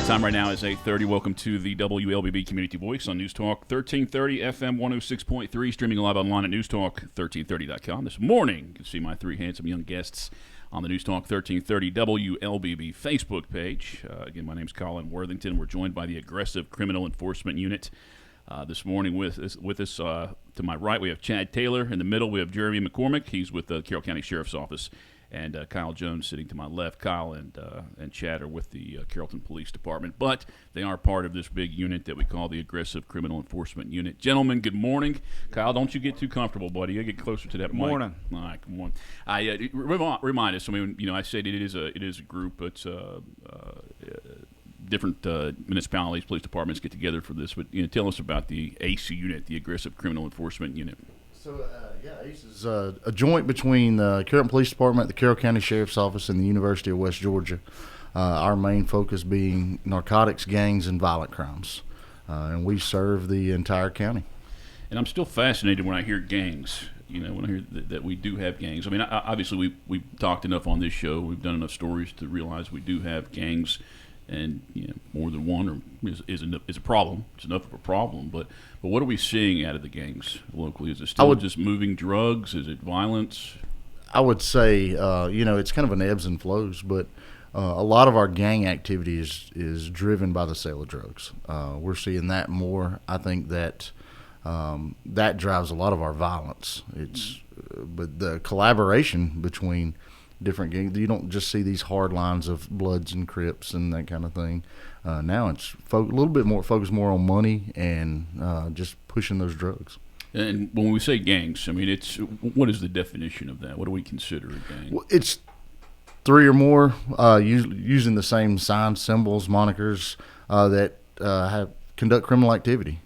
Time right now is 8:30. Welcome to the WLBB Community Voice on News Talk 1330 FM 106.3, streaming live online at newstalk1330.com. This morning, you can see my three handsome young guests on the News Talk 1330 WLBB Facebook page. Again, my name's Colin Worthington. We're joined by the Aggressive Criminal Enforcement Unit. This morning with us to my right, we have Chad Taylor. In the middle, we have Jeremy McCormick. He's with the Carroll County Sheriff's Office. And Kyle Jones sitting to my left. Kyle and Chad are with the Carrollton Police Department, but they are part of this big unit that we call the Aggressive Criminal Enforcement Unit. Gentlemen, good morning. Kyle, don't you get too comfortable, buddy. You get closer to that mic. Morning. All right, come on. Remind us. I mean, I said it is a group. It's different municipalities, police departments get together for this. But tell us about the ACE unit, the Aggressive Criminal Enforcement Unit. So, ACE is a joint between the Carroll Police Department, the Carroll County Sheriff's Office, and the University of West Georgia. Our main focus being narcotics, gangs, and violent crimes. And we serve the entire county. And I'm still fascinated when I hear gangs, when I hear that we do have gangs. I mean, obviously we've talked enough on this show. We've done enough stories to realize we do have gangs. And more than one is a problem. It's enough of a problem. But what are we seeing out of the gangs locally? Is it still just moving drugs? Is it violence? I would say, it's kind of an ebbs and flows. But a lot of our gang activity is driven by the sale of drugs. We're seeing that more. I think that that drives a lot of our violence. But the collaboration between different gangs. You don't just see these hard lines of Bloods and Crips and that kind of thing. Now it's a little bit more focused more on money and just pushing those drugs. And when we say gangs, I mean, what is the definition of that? What do we consider a gang? Well, it's three or more using the same signs, symbols, monikers that conduct criminal activity.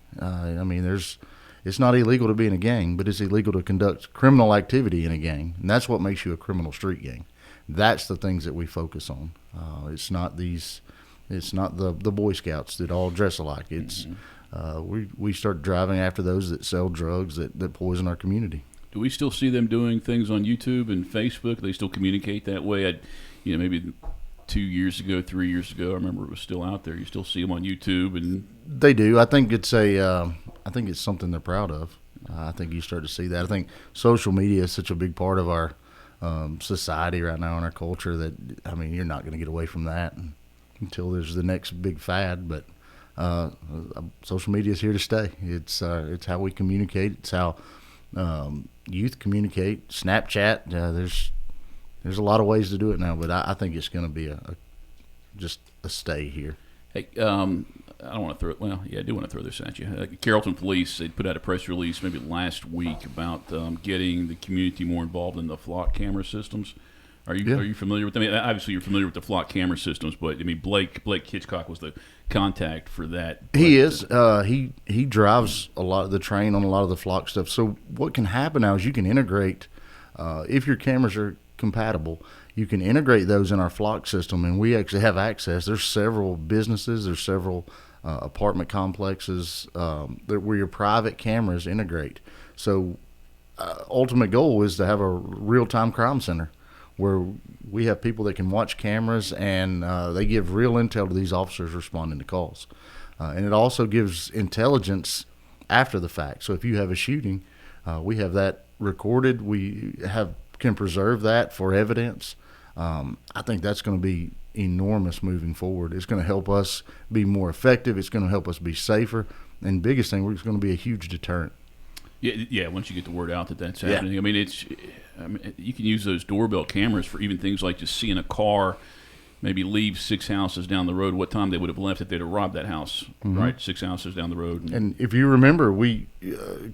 It's not illegal to be in a gang, but it's illegal to conduct criminal activity in a gang, and that's what makes you a criminal street gang. That's the things that we focus on. It's not the Boy Scouts that all dress alike. It's we start driving after those that sell drugs that poison our community. Do we still see them doing things on YouTube and Facebook? They still communicate that way? Maybe 2 years ago, 3 years ago, I remember it was still out there. You still see them on YouTube, and they do. I think it's something they're proud of. I think you start to see that. I think social media is such a big part of our society right now and our culture that you're not going to get away from that until there's the next big fad. But social media is here to stay. It's how we communicate. It's how youth communicate. Snapchat. There's a lot of ways to do it now, but I think it's going to be just a stay here. Hey, I don't want to throw it. Well, yeah, I do want to throw this at you. Carrollton Police, they put out a press release maybe last week about getting the community more involved in the flock camera systems. Are you familiar with them? I mean, obviously, you're familiar with the flock camera systems, but Blake Hitchcock was the contact for that. He is. He drives a lot of the train on a lot of the flock stuff. So what can happen now is you can integrate if your cameras are compatible. You can integrate those in our flock system, and we actually have access. There's several businesses, there's several apartment complexes where your private cameras integrate. So ultimate goal is to have a real-time crime center where we have people that can watch cameras, and they give real intel to these officers responding to calls. And it also gives intelligence after the fact. So if you have a shooting, we have that recorded. We can preserve that for evidence. I think that's going to be enormous moving forward. It's going to help us be more effective. It's going to help us be safer. And biggest thing, it's going to be a huge deterrent. Yeah. Once you get the word out that that's happening, you can use those doorbell cameras for even things like just seeing a car maybe leave 6 houses down the road, what time they would have left if they'd have robbed that house, right? 6 houses down the road. And if you remember,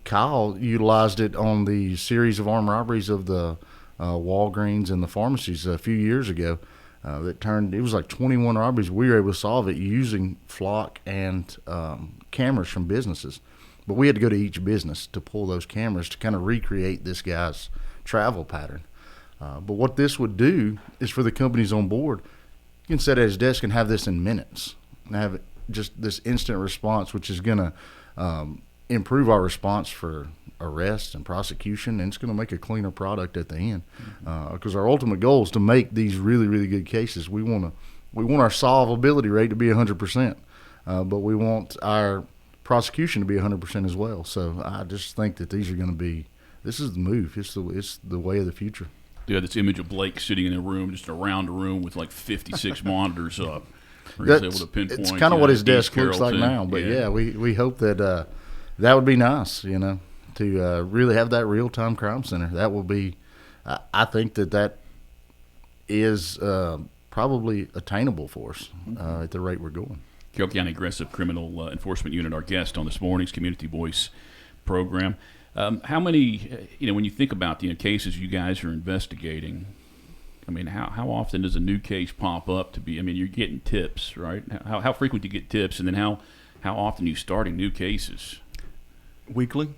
Kyle utilized it on the series of armed robberies of the Walgreens and the pharmacies a few years ago. It was like 21 robberies. We were able to solve it using flock and cameras from businesses. But we had to go to each business to pull those cameras to kind of recreate this guy's travel pattern. But what this would do is for the companies on board, you can sit at his desk and have this in minutes and have just this instant response, which is going to improve our response for arrest and prosecution, and it's going to make a cleaner product at the end. Because our ultimate goal is to make these really, really good cases. We want our solvability rate to be 100%, but we want our prosecution to be 100% as well. So I just think that these are going to be. This is the move. It's the way of the future. Yeah, this image of Blake sitting in a room, just around a room with like 56 monitors up. He's able to pinpoint. It's kind of what his desk looks like Carroll now. But yeah, we hope that that would be nice, to really have that real-time crime center. That will be. I think that is probably attainable for us at the rate we're going. Carroll County Aggressive Criminal Enforcement Unit, our guest on this morning's Community Voice program. How many, when you think about the cases you guys are investigating, I mean, how often does a new case pop up to be? I mean, you're getting tips, right? How frequent do you get tips, and then how often are you starting new cases? Weekly.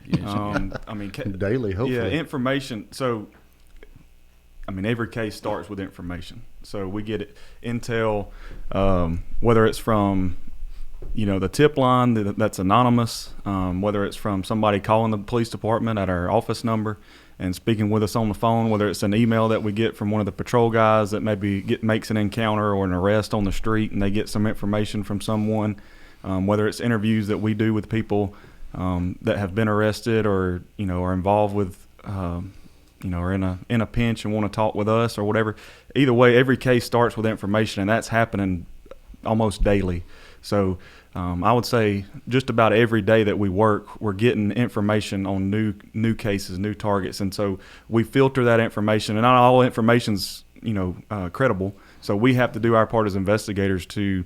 Yes. Daily, hopefully. Yeah, information. So, every case starts with information. So we get intel, whether it's from, the tip line that's anonymous, whether it's from somebody calling the police department at our office number and speaking with us on the phone, whether it's an email that we get from one of the patrol guys that maybe makes an encounter or an arrest on the street and they get some information from someone, whether it's interviews that we do with people that have been arrested or, are involved with, are in a pinch and want to talk with us or whatever. Either way, every case starts with information, and that's happening almost daily. So I would say just about every day that we work, we're getting information on new cases, new targets, and so we filter that information. And not all information's credible, so we have to do our part as investigators to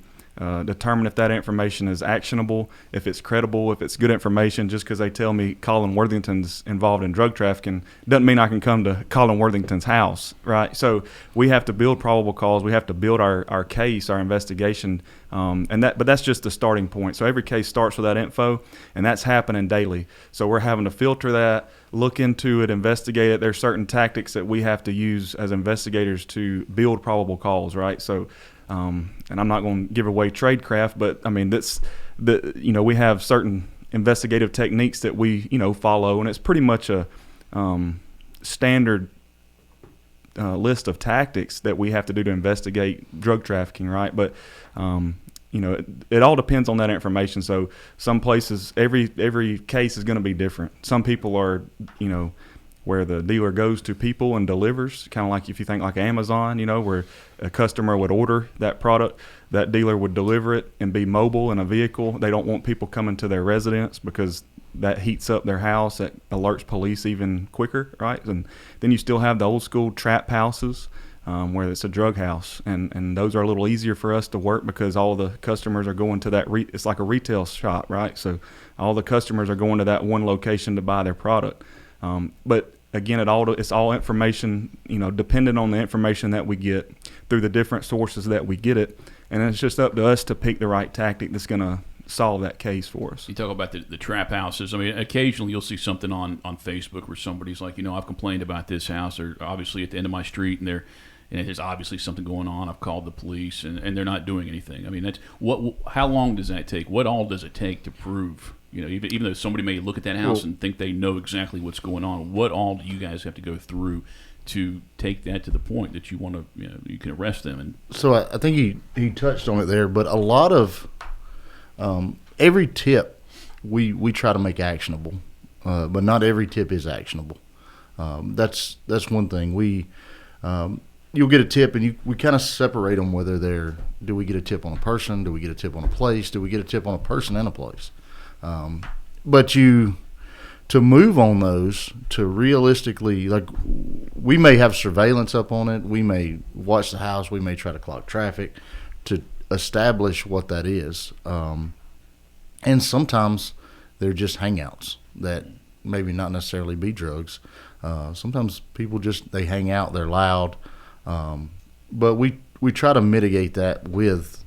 determine if that information is actionable, if it's credible, if it's good information. Just because they tell me Colin Worthington's involved in drug trafficking doesn't mean I can come to Colin Worthington's house, right? So we have to build probable cause. We have to build our case, our investigation, but that's just the starting point. So every case starts with that info, and that's happening daily. So we're having to filter that, look into it, investigate it. There's certain tactics that we have to use as investigators to build probable cause, right? So and I'm not going to give away tradecraft, but we have certain investigative techniques that we, follow, and it's pretty much a standard list of tactics that we have to do to investigate drug trafficking, right? But it all depends on that information. So some places, every case is going to be different. Some people are, where the dealer goes to people and delivers, kind of like if you think like Amazon, where a customer would order that product, that dealer would deliver it and be mobile in a vehicle. They don't want people coming to their residence because that heats up their house, that alerts police even quicker, right? And then you still have the old school trap houses where it's a drug house, and those are a little easier for us to work because all the customers are going to that, it's like a retail shop, right? So all the customers are going to that one location to buy their product. But again, it's all information, dependent on the information that we get through the different sources that we get it. And it's just up to us to pick the right tactic that's going to solve that case for us. You talk about the trap houses. Occasionally you'll see something on Facebook where somebody's like, I've complained about this house. They're obviously at the end of my street, and there's obviously something going on. I've called the police, and they're not doing anything. That's how long does that take? What all does it take to prove? Even though somebody may look at that house and think they know exactly what's going on, what all do you guys have to go through to take that to the point that you want to, you can arrest them? And so I think he touched on it there, but a lot of every tip we try to make actionable, but not every tip is actionable. That's one thing. You'll get a tip, and we kind of separate them, whether do we get a tip on a person, do we get a tip on a place, do we get a tip on a person and a place. But to move on those, to realistically, like, we may have surveillance up on it, we may watch the house, we may try to clock traffic to establish what that is. And sometimes they're just hangouts that maybe not necessarily be drugs. Sometimes people they hang out, they're loud. But we try to mitigate that with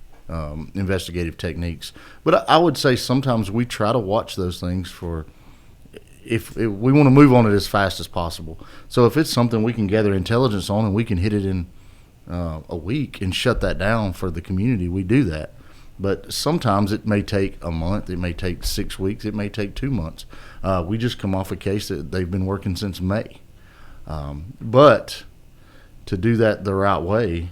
investigative techniques. But I would say sometimes we try to watch those things for if we want to move on it as fast as possible. So if it's something we can gather intelligence on and we can hit it in a week and shut that down for the community, we do that. But sometimes it may take a month, it may take 6 weeks, it may take 2 months. We just come off a case that they've been working since May. But to do that the right way,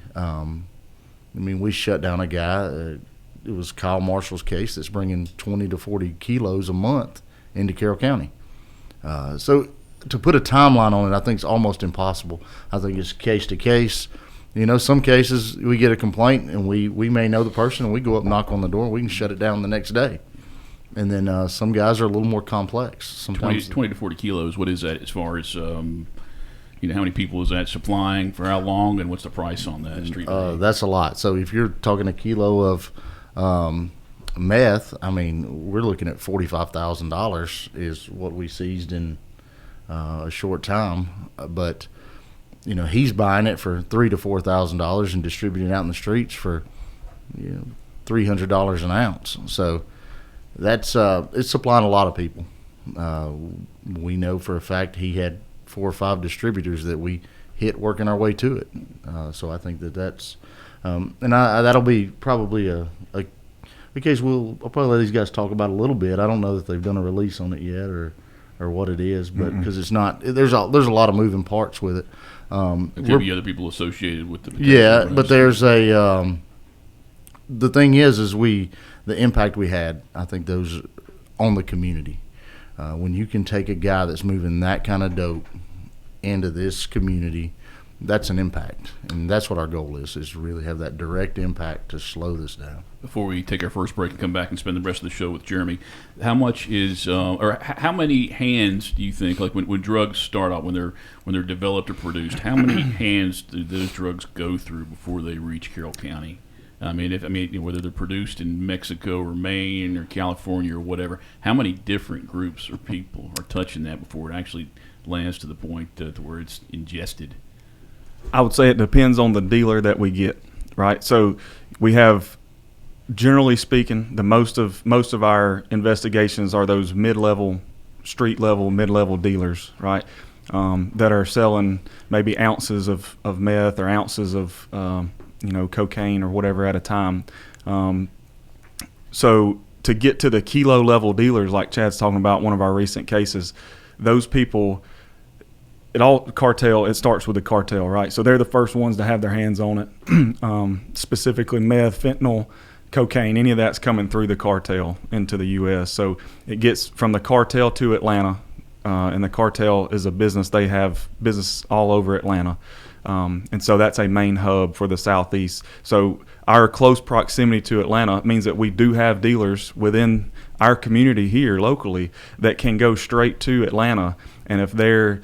I mean, we shut down a guy. It was Kyle Marshall's case that's bringing 20 to 40 kilos a month into Carroll County. So to put a timeline on it, I think it's almost impossible. I think it's case to case. Some cases we get a complaint and we may know the person and we go up and knock on the door and we can shut it down the next day. And then some guys are a little more complex. Sometimes 20 to 40 kilos, what is that as far as, how many people is that supplying, for how long, and what's the price on that street? That's a lot. So if you're talking a kilo of meth, I mean, we're looking at $45,000 is what we seized in a short time. But he's buying it for $3,000 to $4,000 and distributing it out in the streets for $300 an ounce. So that's it's supplying a lot of people. We know for a fact he had 4 or 5 distributors that we hit working our way to it. So I think that's that'll be probably a case I'll probably let these guys talk about a little bit. I don't know that they've done a release on it yet or what it is, but because it's not, there's a lot of moving parts with it. There could be other people associated with the yeah, but there's the thing is the impact we had, I think those on the community. When you can take a guy that's moving that kind of dope into this community, that's an impact. And that's what our goal is to really have that direct impact to slow this down. Before we take our first break and come back and spend the rest of the show with Jeremy, how much is, or how many hands do you think, like when drugs start out, when they're developed or produced, how many hands do those drugs go through before they reach Carroll County? I mean, whether they're produced in Mexico or Maine or California or whatever, how many different groups or people are touching that before it actually lands to the point to where it's ingested? I would say it depends on the dealer that we get, right? So we have, generally speaking, the most of our investigations are those mid-level, street-level, mid-level dealers, right, that are selling maybe ounces of meth or ounces of cocaine or whatever at a time. So to get to the kilo level dealers, like Chad's talking about, one of our recent cases, those people, it starts with the cartel, right? So they're the first ones to have their hands on it. Specifically meth, fentanyl, cocaine, any of that's coming through the cartel into the U.S. So it gets from the cartel to Atlanta, and the cartel is a business. They have business all over Atlanta. And so that's a main hub for the Southeast. So our close proximity to Atlanta means that we do have dealers within our community here locally that can go straight to Atlanta. And if they're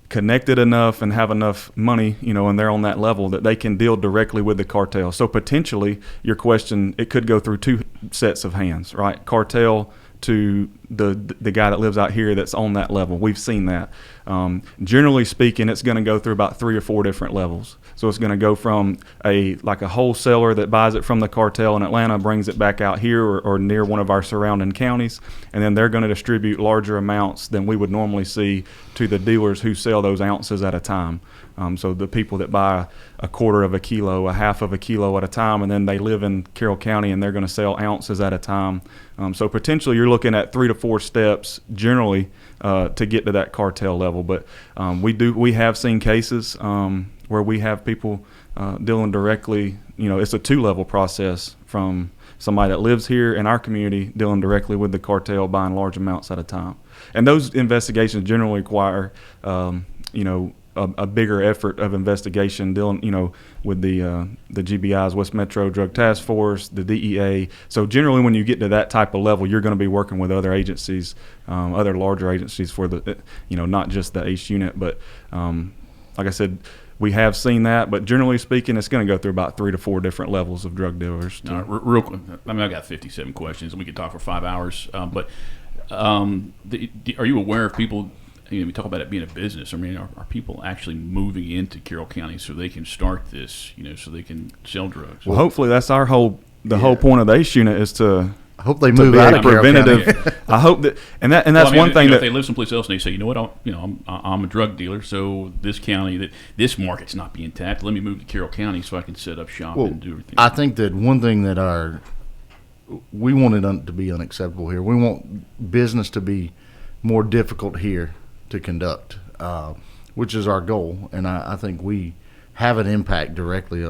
connected enough and have enough money, and they're on that level that they can deal directly with the cartel. So potentially, your question, it could go through 2 sets of hands, right? Cartel to the guy that lives out here that's on that level. We've seen that. Generally speaking, it's going to go through about 3 or 4 different levels. So it's going to go from a wholesaler that buys it from the cartel in Atlanta, brings it back out here or near one of our surrounding counties, and then they're going to distribute larger amounts than we would normally see to the dealers who sell those ounces at a time. So the people that buy a quarter of a kilo, a half of a kilo at a time, and then they live in Carroll County and they're going to sell ounces at a time. So potentially you're looking at 3 to 4 steps generally to get to that cartel level. But we have seen cases where we have people dealing directly. It's a 2-level process from somebody that lives here in our community dealing directly with the cartel, buying large amounts at a time. And those investigations generally require a bigger effort of investigation, dealing, with the GBI's West Metro Drug Task Force, the DEA. So generally, when you get to that type of level, you're going to be working with other agencies, other larger agencies for the, not just the ACE unit. But like I said, we have seen that. But generally speaking, it's going to go through about 3 to 4 different levels of drug dealers. Real quick, I got 57 questions, and we could talk for 5 hours. But are you aware of people? We talk about it being a business. I mean, are people actually moving into Carroll County so they can start this, so they can sell drugs? Well, hopefully that's our whole point of the ACE unit is to I hope they move out of preventative. I hope that, and that's one thing that if they live someplace else and they say, you know what, I'm a drug dealer, so this county, this market's not being tapped. Let me move to Carroll County so I can set up shop and do everything. I think that one thing that we want it to be unacceptable here. We want business to be more difficult here to conduct, which is our goal. And I think we have an impact directly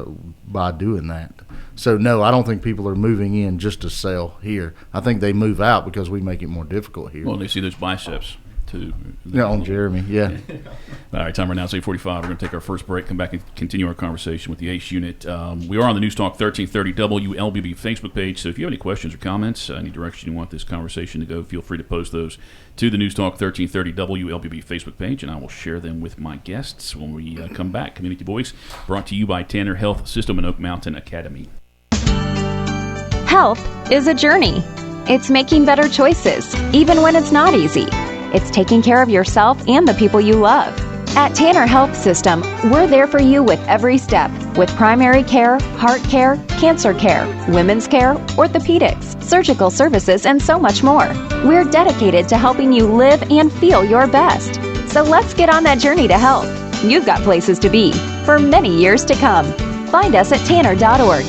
by doing that. So, no, I don't think people are moving in just to sell here. I think they move out because we make it more difficult here. Well, they see those biceps, too. Yeah, on Jeremy, yeah. All right, time right now is 8:45. We're going to take our first break, come back and continue our conversation with the ACE unit. We are on the News Talk 1330 WLBB Facebook page, so if you have any questions or comments, any direction you want this conversation to go, feel free to post those to the News Talk 1330 WLBB Facebook page, and I will share them with my guests when we come back. Community Voice, brought to you by Tanner Health System and Oak Mountain Academy. Health is a journey. It's making better choices, even when it's not easy. It's taking care of yourself and the people you love. At Tanner Health System, we're there for you with every step, with primary care, heart care, cancer care, women's care, orthopedics, surgical services, and so much more. We're dedicated to helping you live and feel your best. So let's get on that journey to health. You've got places to be for many years to come. Find us at tanner.org.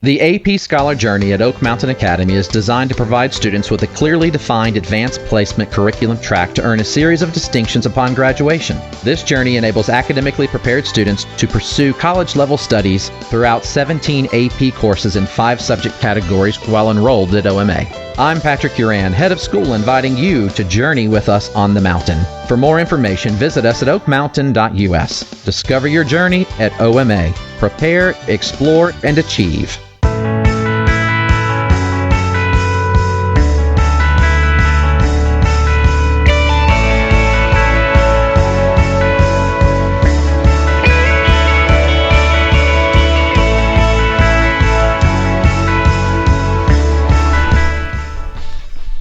The AP Scholar Journey at Oak Mountain Academy is designed to provide students with a clearly defined advanced placement curriculum track to earn a series of distinctions upon graduation. This journey enables academically prepared students to pursue college-level studies throughout 17 AP courses in 5 subject categories while enrolled at OMA. I'm Patrick Uran, head of school, inviting you to journey with us on the mountain. For more information, visit us at oakmountain.us. Discover your journey at OMA. Prepare, explore, and achieve.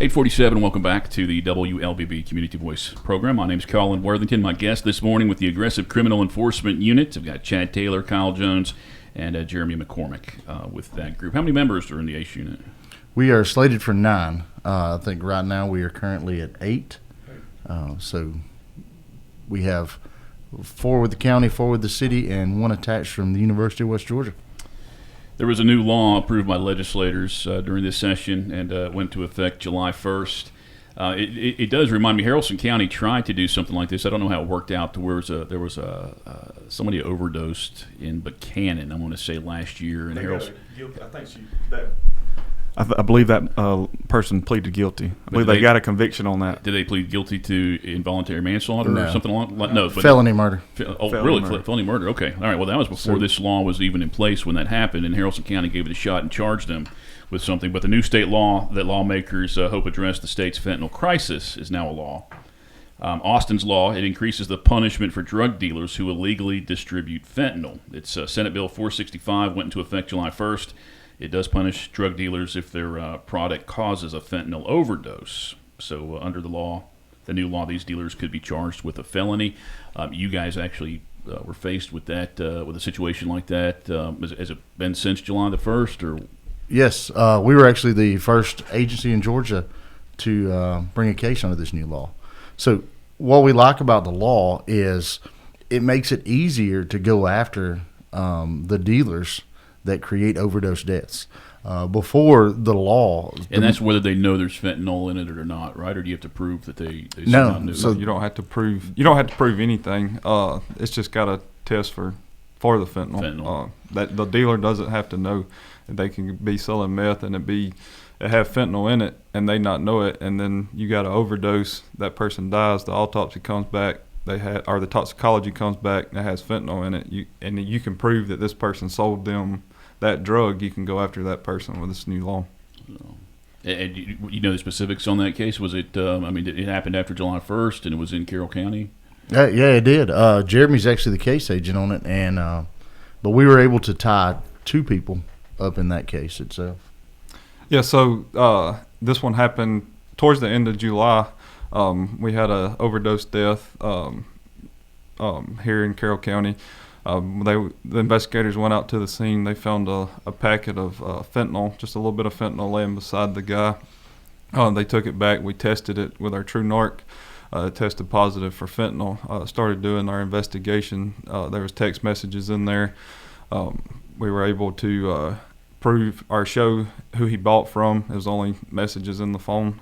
8:47. Welcome back to the WLBB Community Voice program. My name is Colin Worthington. My guest this morning with the Aggressive Criminal Enforcement Unit. I've got Chad Taylor, Kyle Jones, and Jeremy McCormick with that group. How many members are in the ACE unit? We are slated for 9. I think right now we are currently at 8. So we have 4 with the county, 4 with the city, and 1 attached from the University of West Georgia. There was a new law approved by legislators during this session and went into effect July 1st. It does remind me, Haralson County tried to do something like this. I don't know how it worked out. There was somebody overdosed in Buchanan, I want to say, last year. And I believe that person pleaded guilty. I believe they got a conviction on that. Did they plead guilty to involuntary manslaughter or something along? No, felony murder. Really? Felony murder. Okay. All right. Well, that was before this law was even in place when that happened, and Haralson County gave it a shot and charged them with something. But the new state law that lawmakers hope address the state's fentanyl crisis is now a law. Austin's law, it increases the punishment for drug dealers who illegally distribute fentanyl. It's Senate Bill 465, went into effect July 1st. It does punish drug dealers if their product causes a fentanyl overdose. So under the law, the new law, these dealers could be charged with a felony. You guys actually were faced with that, with a situation like that. Has it been since July the 1st? Or? Yes, we were actually the first agency in Georgia to bring a case under this new law. So what we like about the law is it makes it easier to go after the dealers that create overdose deaths. Before the law, and that's whether they know there's fentanyl in it or not, right? Or do you have to prove that they no? Knew? So you don't have to prove anything. It's just got a test for the fentanyl. That the dealer doesn't have to know. They can be selling meth and it have fentanyl in it, and they not know it, and then you got an overdose. That person dies. The autopsy comes back. Or the toxicology comes back that has fentanyl in it. And you can prove that this person sold them that drug. You can go after that person with this new law. And you know the specifics on that case? Was it? It happened after July 1st, and it was in Carroll County. Yeah, it did. Jeremy's actually the case agent on it, and but we were able to tie 2 people up in that case itself. Yeah. So this one happened towards the end of July. We had a overdose death here in Carroll County. The investigators went out to the scene. They found a packet of fentanyl, just a little bit of fentanyl laying beside the guy. They took it back. We tested it with our True Narc. It tested positive for fentanyl. Started doing our investigation. There was text messages in there. We were able to prove or show who he bought from. It was only messages in the phone.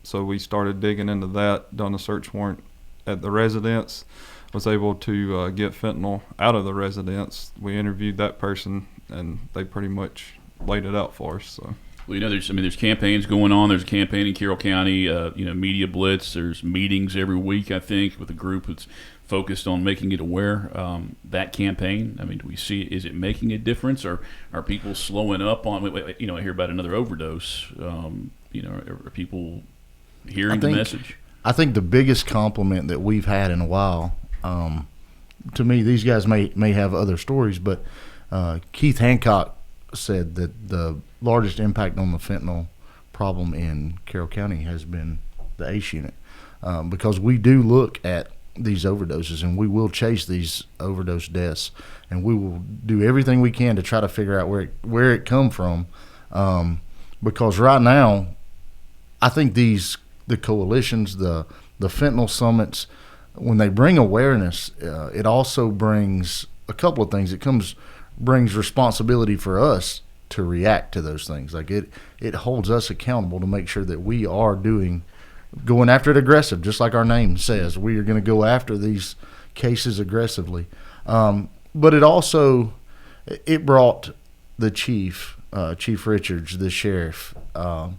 So we started digging into that, done a search warrant at the residence. was able to get fentanyl out of the residence. We interviewed that person, and they pretty much laid it out for us. So. Well, there's campaigns going on. There's a campaign in Carroll County, media blitz. There's meetings every week, I think, with a group that's focused on making it aware. That campaign, do we see, is it making a difference? Or are people slowing up on, I hear about another overdose. Are people hearing the message? I think the biggest compliment that we've had in a while, to me, these guys may have other stories, but Keith Hancock said that the largest impact on the fentanyl problem in Carroll County has been the ACE unit, because we do look at these overdoses, and we will chase these overdose deaths, and we will do everything we can to try to figure out where it come from, because right now I think the coalitions, the fentanyl summits, when they bring awareness, it also brings a couple of things. It brings responsibility for us to react to those things. Like it holds us accountable to make sure that we are going after it aggressive, just like our name says. We are going to go after these cases aggressively. But it also brought the chief Richards, the sheriff,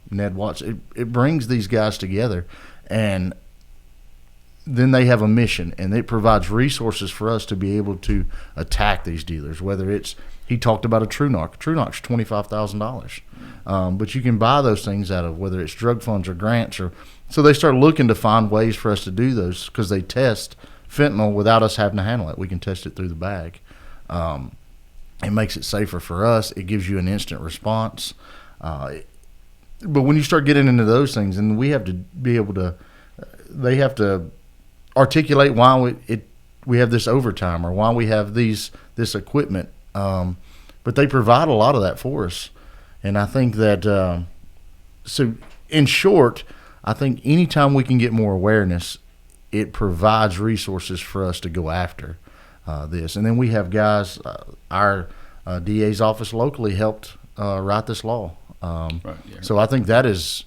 Ned Watts. It brings these guys together, and then they have a mission, and it provides resources for us to be able to attack these dealers. Whether it's, he talked about a True Narc. True Narc's $25,000, but you can buy those things out of whether it's drug funds or grants, so they start looking to find ways for us to do those, because they test fentanyl without us having to handle it. We can test it through the bag. It makes it safer for us. It gives you an instant response. But when you start getting into those things, and we have to be able to, they have to articulate why we have this overtime, or why we have this equipment, but they provide a lot of that for us. And I think that so in short, I think anytime we can get more awareness, it provides resources for us to go after this. And then we have guys, our DA's office locally helped write this law. Right, yeah. So I think that is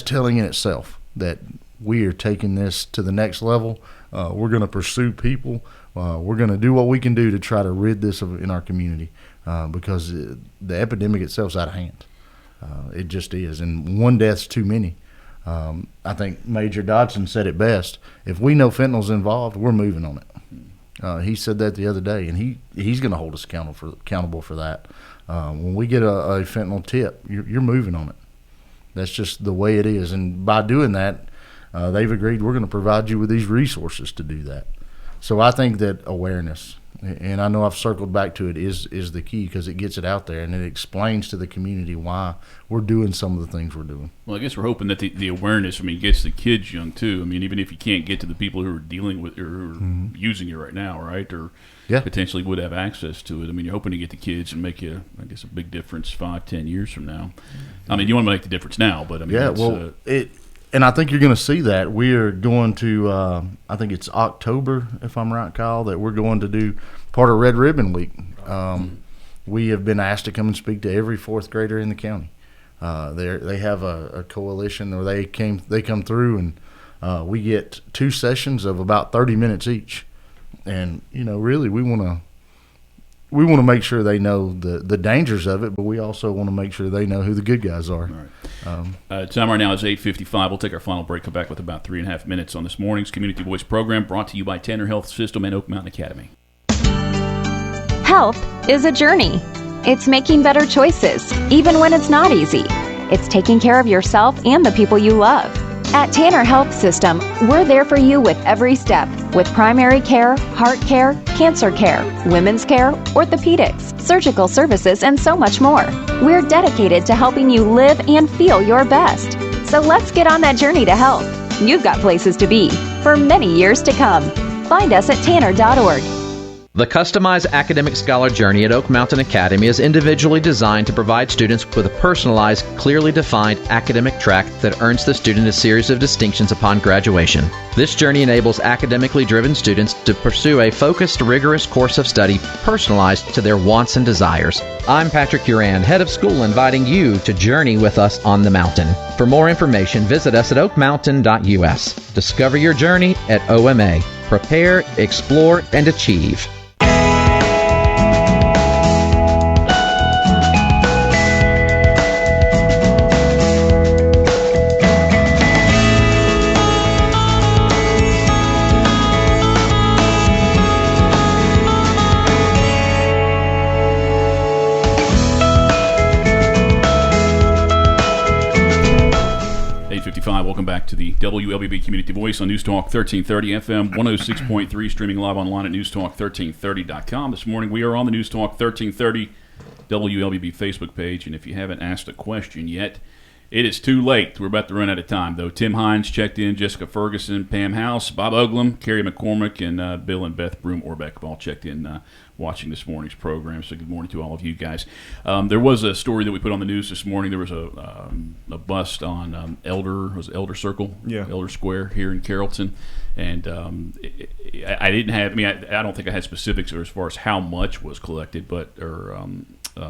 telling in itself that we are taking this to the next level. We're going to pursue people. We're going to do what we can do to try to rid this in our community, because the epidemic itself is out of hand. It just is, and one death's too many. I think Major Dodson said it best. If we know fentanyl's involved, we're moving on it. He said that the other day, and he's going to hold us accountable for that. When we get a fentanyl tip, you're moving on it. That's just the way it is, and by doing that, they've agreed we're going to provide you with these resources to do that. So I think that awareness, and I know I've circled back to it, is the key, because it gets it out there and it explains to the community why we're doing some of the things we're doing. Well, I guess we're hoping that the awareness, gets the kids young too. Even if you can't get to the people who are dealing with or who are using it right now, right, or potentially would have access to it. You're hoping to get the kids and make a big difference 5-10 years from now. You want to make the difference now, but and I think you're going to see that. We are going to, I think it's October, if I'm right, Kyle, that we're going to do part of Red Ribbon Week. We have been asked to come and speak to every fourth grader in the county. They have a coalition where they come through, and we get 2 sessions of about 30 minutes each. And, really we want to make sure they know the dangers of it, but we also want to make sure they know who the good guys are. All right. Time right now is 8:55. We'll take our final break, come back with about 3.5 minutes on this morning's Community Voice program, brought to you by Tanner Health System and Oak Mountain Academy. Health is a journey. It's making better choices, even when it's not easy. It's taking care of yourself and the people you love. At Tanner Health System, we're there for you with every step, with primary care, heart care, cancer care, women's care, orthopedics, surgical services, and so much more. We're dedicated to helping you live and feel your best. So let's get on that journey to health. You've got places to be for many years to come. Find us at tanner.org. The customized academic scholar journey at Oak Mountain Academy is individually designed to provide students with a personalized, clearly defined academic track that earns the student a series of distinctions upon graduation. This journey enables academically driven students to pursue a focused, rigorous course of study personalized to their wants and desires. I'm Patrick Uran, head of school, inviting you to journey with us on the mountain. For more information, visit us at oakmountain.us. Discover your journey at OMA. Prepare, explore, and achieve. Welcome back to the WLBB Community Voice on News Talk 1330 FM 106.3, streaming live online at newstalk1330.com. This morning we are on the News Talk 1330 WLBB Facebook page, and if you haven't asked a question yet, it is too late. We're about to run out of time, though. Tim Hines checked in, Jessica Ferguson, Pam House, Bob Uglum, Carrie McCormick, and Bill and Beth Broom-Orbeck have all checked in watching this morning's program. So good morning to all of you guys. There was a story that we put on the news this morning. There was a bust on Elder Circle, Elder Square here in Carrollton. And I didn't have, I don't think I had specifics as far as how much was collected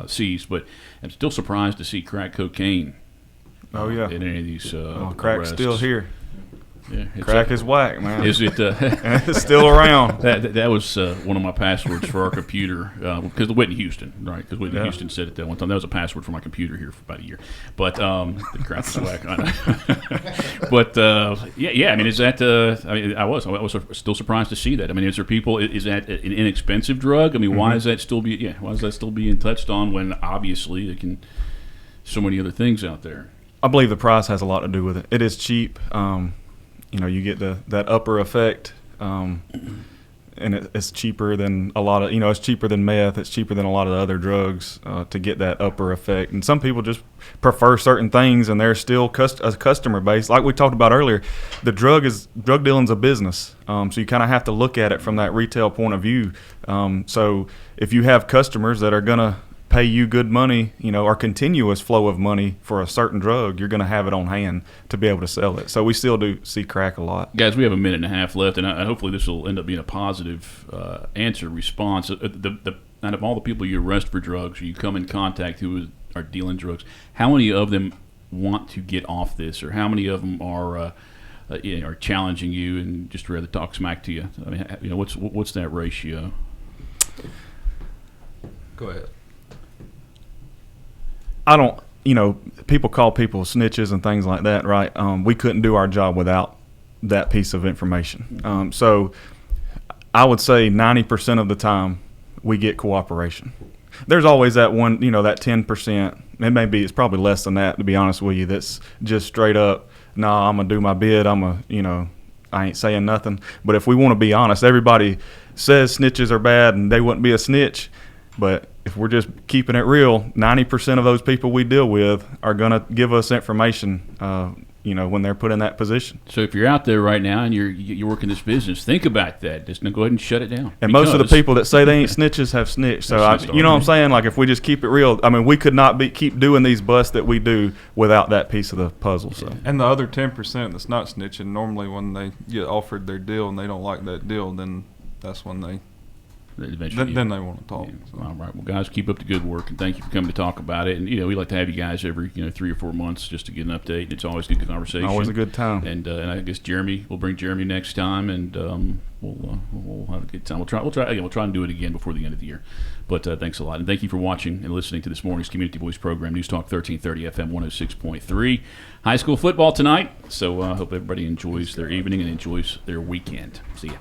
seized, but I'm still surprised to see crack cocaine. Oh yeah, in any of these crack's arrests. Still here. Yeah, crack is whack, man. Is it? It's still around. That was one of my passwords for our computer because Whitney Houston, right? Because Whitney Houston said it that one time. That was a password for my computer here for about a year. But the crack is whack. I know. But yeah. I mean, is that? I was still surprised to see that. I mean, is there people? Is that an inexpensive drug? I mean, why is that still Why is that still being touched on when obviously it can? So many other things out there. I believe the price has a lot to do with it. It is cheap. You get that upper effect, and it's cheaper than a lot of. It's cheaper than meth. It's cheaper than a lot of the other drugs to get that upper effect. And some people just prefer certain things, and they're still a customer base. Like we talked about earlier, the drug dealing's a business. So you kind of have to look at it from that retail point of view. So if you have customers that are gonna pay you good money, or continuous flow of money for a certain drug, you're going to have it on hand to be able to sell it. So we still do see crack a lot. Guys, we have a minute and a half left, and hopefully this will end up being a positive response. Out of all the people you arrest for drugs or you come in contact who are dealing drugs, how many of them want to get off this, or how many of them are challenging you and just rather talk smack to you? I mean, what's that ratio? Go ahead. I don't, people call people snitches and things like that, right? We couldn't do our job without that piece of information. So I would say 90% of the time we get cooperation. There's always that one, that 10%. It's probably less than that, to be honest with you, that's just straight up, nah, I'm going to do my bid. I ain't saying nothing. But if we want to be honest, everybody says snitches are bad and they wouldn't be a snitch. But if we're just keeping it real, 90% of those people we deal with are going to give us information, when they're put in that position. So if you're out there right now and you're working this business, think about that. Just go ahead and shut it down. And most of the people that say they ain't snitches have snitched. So what I'm saying? Like if we just keep it real, we could not keep doing these busts that we do without that piece of the puzzle. So. And the other 10% that's not snitching, normally when they get offered their deal and they don't like that deal, then that's when they want to talk. Yeah. So. All right. Well, guys, keep up the good work, and thank you for coming to talk about it. And we like to have you guys every 3 or 4 months just to get an update. And it's always a good conversation. Always a good time. And I guess we'll bring Jeremy next time, and we'll have a good time. We'll try and do it again before the end of the year. But thanks a lot, and thank you for watching and listening to this morning's Community Voice program, News Talk 1330 FM 106.3. High school football tonight, so I hope everybody enjoys their evening and enjoys their weekend. See ya.